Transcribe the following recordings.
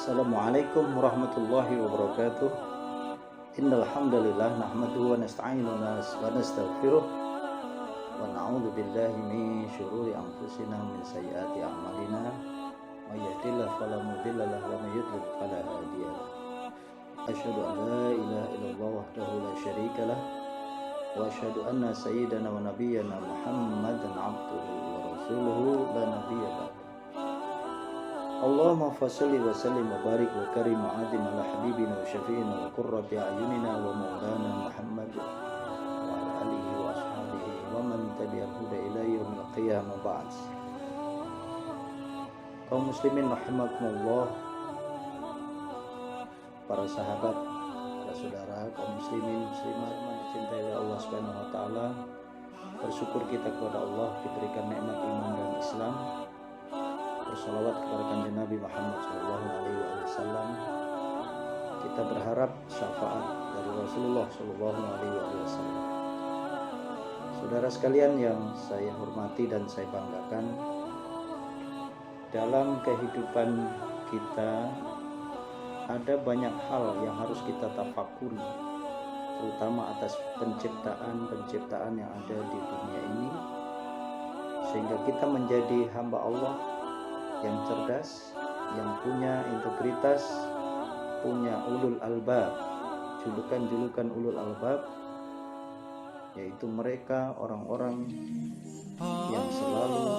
Assalamualaikum warahmatullahi wabarakatuh. Innal hamdalillah nahmaduhu wa nasta'inuhu wa nastaghfiruh wa na'udzu billahi min syururi anfusina wa min sayyiati a'malina. May yahdihillahu fala mudilla lahu wa may yudlil fala hadiya lahu. Asyhadu an la ilaha illallah wahdahu la syarika lah wa asyhadu anna sayyidana wa nabiyyana Muhammadan 'abduhu wa rasuluhu la nabiyya ba'da. Allahumma fasholli wa sallim wa barik wa karim wa adim ala habibina wa syafi'ina wa qurrati a'yunina wa maulana Muhammad wa ala alihi wa ashabihi wa man tabi'al huda ila yaumil qiyamah ba'd. Kaum muslimin rahimakumullah, para sahabat, para saudara, kaum muslimin muslimat yang dicintai oleh Allah Subhanahu wa taala, bersyukur kita kepada Allah diberikan nikmat iman dan Islam. Bersalawat kepada kanjeng Nabi Muhammad SAW. Kita berharap syafaat dari Rasulullah SAW. Saudara sekalian yang saya hormati dan saya banggakan, dalam kehidupan kita ada banyak hal yang harus kita tafakuri, terutama atas penciptaan yang ada di dunia ini, sehingga kita menjadi hamba Allah yang cerdas, yang punya integritas, punya ulul albab, julukan ulul albab, yaitu mereka orang-orang yang selalu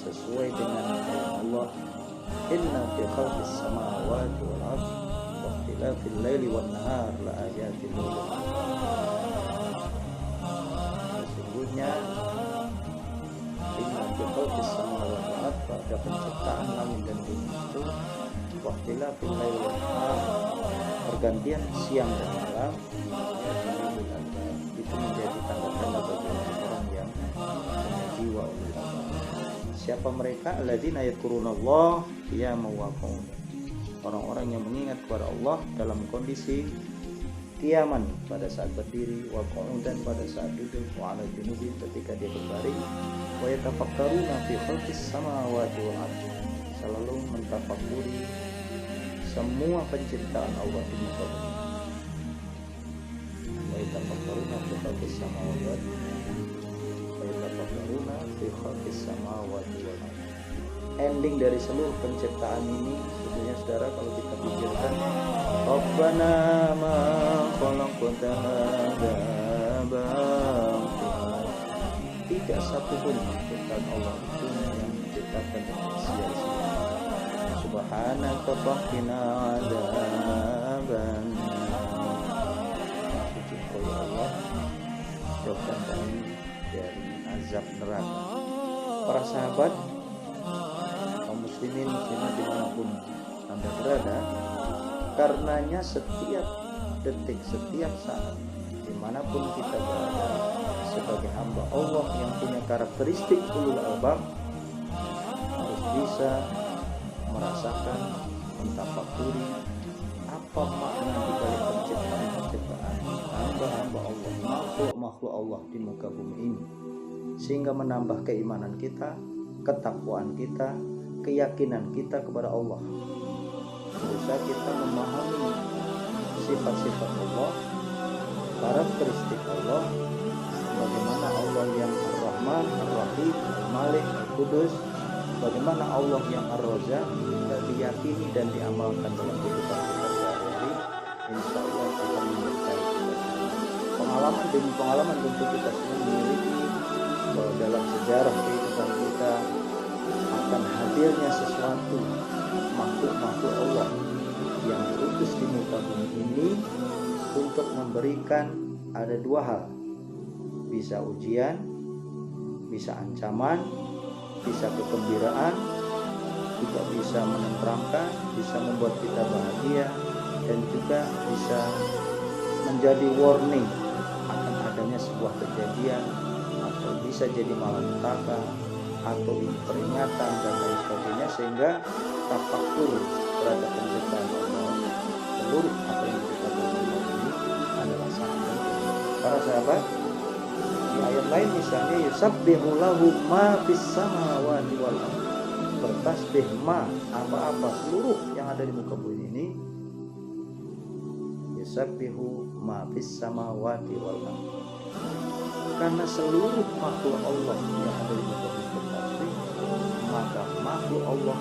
sesuai dengan ayat Allah, inna fi khalqis samawati wal ardi wa ikhtilafil laili wan nahar la ayatin lil sesungguhnya pada penciptaan langit dan bumi itu waqtilafil lail wan nahar, pergantian siang dan malam, itu menjadi tanda-tanda bagi orang yang punya jiwa ulul albab. Siapa mereka? Alladzina yadhkurunallah qiyaman wa qu'udan, orang-orang yang mengingat kepada Allah dalam kondisi qiyaman, pada saat berdiri, wa qu'udan, pada saat duduk, wa ala junubi, ketika dia berbaring, wa yatafakkaruna fi khalqis samawati wal ardi, selalu mentafakuri semua penciptaan Allah di muka bumi. Wa yatafakkaruna fi khalqis samawati wal ardi, wa yatafakkaruna fi khalqis samawati wal ardi. Ending dari seluruh penciptaan ini sebetulnya, saudara, kalau kita pikirkan, Rabbana ma khalaqta hadza batila, tidak satu pun ciptaan Allah itu yang diciptakan dengan sia-sia. Subhanaka faqina adzaban, suci kau ya Allah, jauhkan kami dari azab neraka. Para sahabat, kaum muslimin muslimat dimanapun Anda berada, karenanya setiap detik, setiap saat, dimanapun kita berada, sebagai hamba Allah yang punya karakteristik ulul albab, harus bisa merasakan, mentafakuri apa makna di balik penciptaan hamba-hamba Allah, makhluk Allah di muka bumi ini, sehingga menambah keimanan kita, ketakwaan kita, keyakinan kita kepada Allah. Bisa kita memahami sifat-sifat Allah, karakteristik Allah, bagaimana Allah yang Ar-Rahman, Ar-Rahim, Al-Malik, Al-Qudus, bagaimana Allah yang Ar-Razzaq, diyakini dan diamalkan dalam kehidupan kita sehari-hari, insya Allah akan menyertai kita. Pengalaman demi pengalaman tentu kita semua memiliki bahwa dalam sejarah kehidupan kita akan hadirnya sesuatu makhluk Allah yang diutus di muka bumi ini untuk memberikan ada dua hal, bisa ujian, bisa ancaman, bisa kegembiraan, juga bisa menenteramkan, bisa membuat kita bahagia, dan juga bisa menjadi warning akan adanya sebuah kejadian, atau bisa jadi malapetaka, atau peringatan dan lain sebagainya, sehingga tafakur terhadap penciptaan Allah, seluruh apa yang kita lakukan ini adalah sangat penting. Para sahabat, di ayat lain misalnya, yusabbihu lahu ma fis samawati wal ardh, bertasbih apa-apa seluruh yang ada di muka bumi ini, yusabbihu ma fis samawati wal ardh. Karena seluruh makhluk Allah yang ada di muka bumi bertasbih, maka makhluk Allah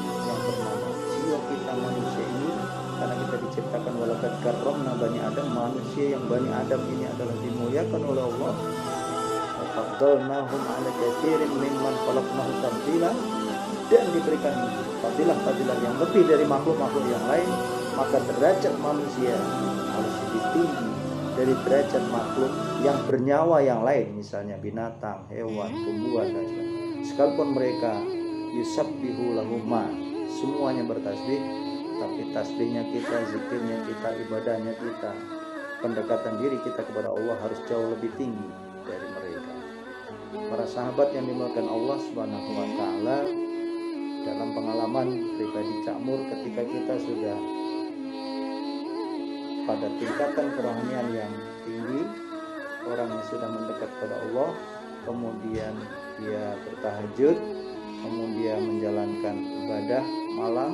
yang bernama jiwa kita manusia ini, karena kita diciptakan walaqad karramna bani Adam, manusia yang bani Adam ini adalah dimuliakan oleh Allah. Faddalnahum 'ala katsirin mimman khalaqnahu tafdila, dan diberikan fadilah-fadilah yang lebih dari makhluk-makhluk yang lain, maka derajat manusia harus lebih tinggi dari derajat makhluk yang bernyawa yang lain, misalnya binatang, hewan, tumbuhan dan sebagainya. Sekalipun mereka yusabbihu lahum ma, semuanya bertasbih, tapi tasbihnya kita, zikirnya kita, ibadahnya kita, pendekatan diri kita kepada Allah harus jauh lebih tinggi dari mereka. Para sahabat yang dimuliakan Allah Subhanahu wa taala, dalam pengalaman pribadi Cak Mur, ketika kita sudah pada tingkatan kerohanian yang tinggi, orang yang sudah mendekat kepada Allah, kemudian dia bertahajud, kemudian menjalankan ibadah malam,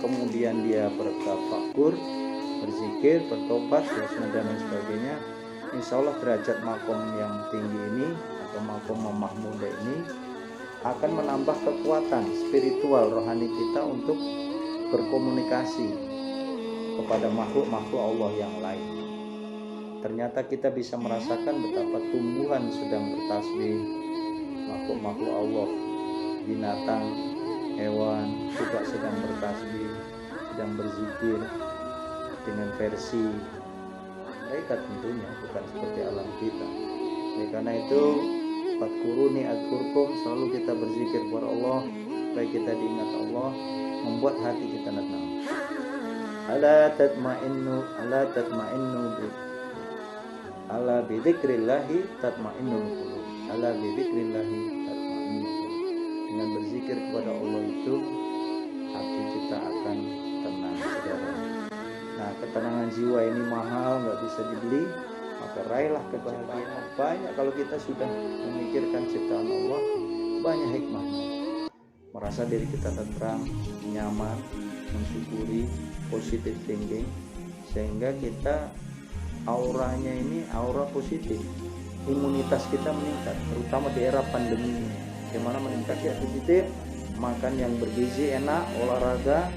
kemudian dia bertafakur, berzikir, bertobat, dan lain sebagainya, insya Allah derajat makom yang tinggi ini atau makom mahmudah ini akan menambah kekuatan spiritual rohani kita untuk berkomunikasi kepada makhluk-makhluk Allah yang lain. Ternyata kita bisa merasakan betapa tumbuhan sedang bertasbih, makhluk-makhluk Allah, binatang, hewan juga sedang bertasbih, sedang berzikir dengan versi mereka tentunya, bukan seperti alam kita. Oleh karena itu, fadkuruni adkurkum, selalu kita berzikir kepada Allah, baik kita diingat Allah, membuat hati kita tenang. Ala bidzikrillahi tatmainnul qulub. Ala bidzikrillahi tatmainnul qulub. Dengan berzikir kepada Allah itu, hati kita akan tenang, saudara. Nah, ketenangan jiwa ini mahal, nggak bisa dibeli. Maka raihlah kebahagiaan. Banyak kalau kita sudah memikirkan ciptaan Allah, banyak hikmahnya. Merasa diri kita tenang, nyaman, mensyukuri, positive thinking, sehingga kita auranya ini aura positif. Imunitas kita meningkat, terutama di era pandemi ini. Bagaimana meningkat ya positif? Makan yang bergizi, enak, olahraga,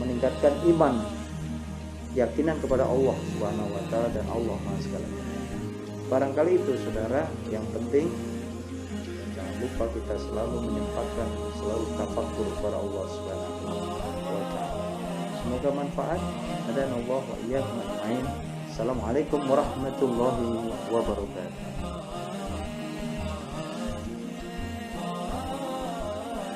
meningkatkan iman, keyakinan kepada Allah Subhanahu wa taala dan Allah Maha Segala-Galanya. Barangkali itu saudara yang penting. Jangan lupa kita selalu menyempatkan, selalu tafakur kepada Allah Subhanahu wa taala. Semoga manfaat. Dan Allah wa iyyakum ajmain. Assalamualaikum warahmatullahi wabarakatuh.